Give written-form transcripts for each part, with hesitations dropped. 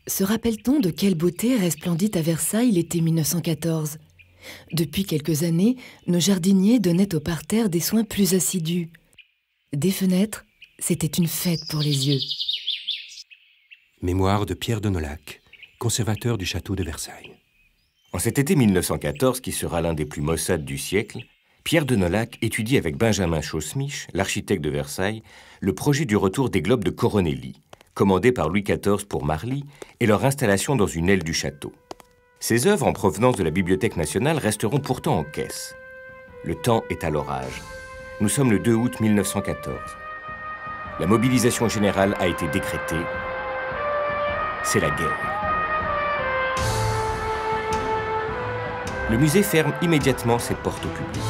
Se rappelle-t-on de quelle beauté resplendit à Versailles l'été 1914 ? Depuis quelques années, nos jardiniers donnaient au parterre des soins plus assidus. Des fenêtres, c'était une fête pour les yeux. Mémoire de Pierre de Nolhac, conservateur du château de Versailles. En cet été 1914, qui sera l'un des plus maussades du siècle, Pierre de Nolhac étudie avec Benjamin Chaussemiche, l'architecte de Versailles, le projet du retour des globes de Coronelli, commandés par Louis XIV pour Marly, et leur installation dans une aile du château. Ces œuvres en provenance de la Bibliothèque nationale resteront pourtant en caisse. Le temps est à l'orage. Nous sommes le 2 août 1914. La mobilisation générale a été décrétée. C'est la guerre. Le musée ferme immédiatement ses portes au public.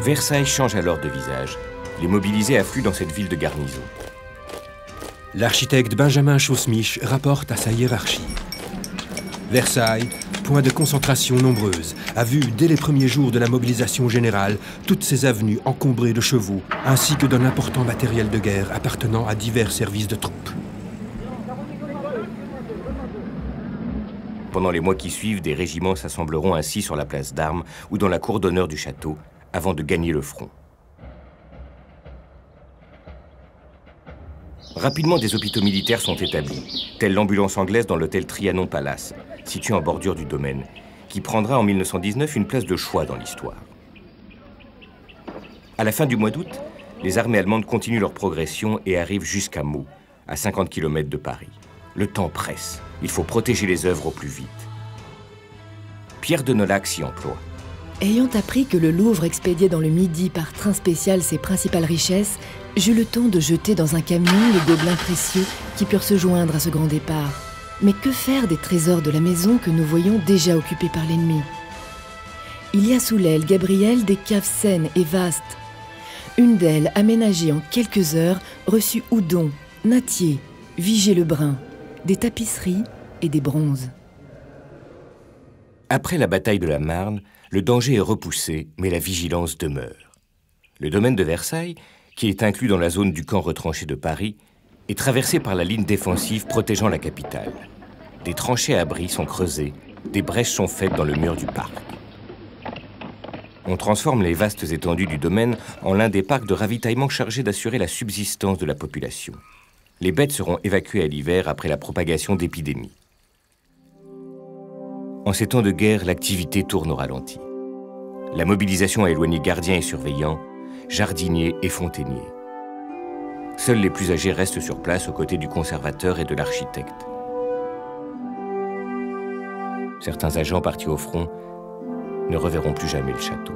Versailles change alors de visage. Les mobilisés affluent dans cette ville de garnison. L'architecte Benjamin Chaussemiche rapporte à sa hiérarchie. Versailles, point de concentration nombreuse, a vu dès les premiers jours de la mobilisation générale toutes ses avenues encombrées de chevaux, ainsi que d'un important matériel de guerre appartenant à divers services de troupes. Pendant les mois qui suivent, des régiments s'assembleront ainsi sur la place d'Armes ou dans la cour d'honneur du château, avant de gagner le front. Rapidement, des hôpitaux militaires sont établis, telle l'ambulance anglaise dans l'hôtel Trianon Palace, situé en bordure du domaine, qui prendra en 1919 une place de choix dans l'histoire. À la fin du mois d'août, les armées allemandes continuent leur progression et arrivent jusqu'à Meaux, à 50 km de Paris. Le temps presse. Il faut protéger les œuvres au plus vite. Pierre de Nolhac s'y emploie. Ayant appris que le Louvre expédiait dans le Midi par train spécial ses principales richesses, j'eus le temps de jeter dans un camion les gobelins précieux qui purent se joindre à ce grand départ. Mais que faire des trésors de la maison que nous voyons déjà occupés par l'ennemi? Il y a sous l'aile Gabriel des caves saines et vastes. Une d'elles, aménagée en quelques heures, reçut Houdon, Nattier, Vigée-Lebrun, des tapisseries et des bronzes. Après la bataille de la Marne, le danger est repoussé, mais la vigilance demeure. Le domaine de Versailles, qui est inclus dans la zone du camp retranché de Paris, est traversé par la ligne défensive protégeant la capitale. Des tranchées à abri sont creusées, des brèches sont faites dans le mur du parc. On transforme les vastes étendues du domaine en l'un des parcs de ravitaillement chargés d'assurer la subsistance de la population. Les bêtes seront évacuées à l'hiver après la propagation d'épidémies. En ces temps de guerre, l'activité tourne au ralenti. La mobilisation a éloigné gardiens et surveillants, jardiniers et fontainiers. Seuls les plus âgés restent sur place aux côtés du conservateur et de l'architecte. Certains agents partis au front ne reverront plus jamais le château.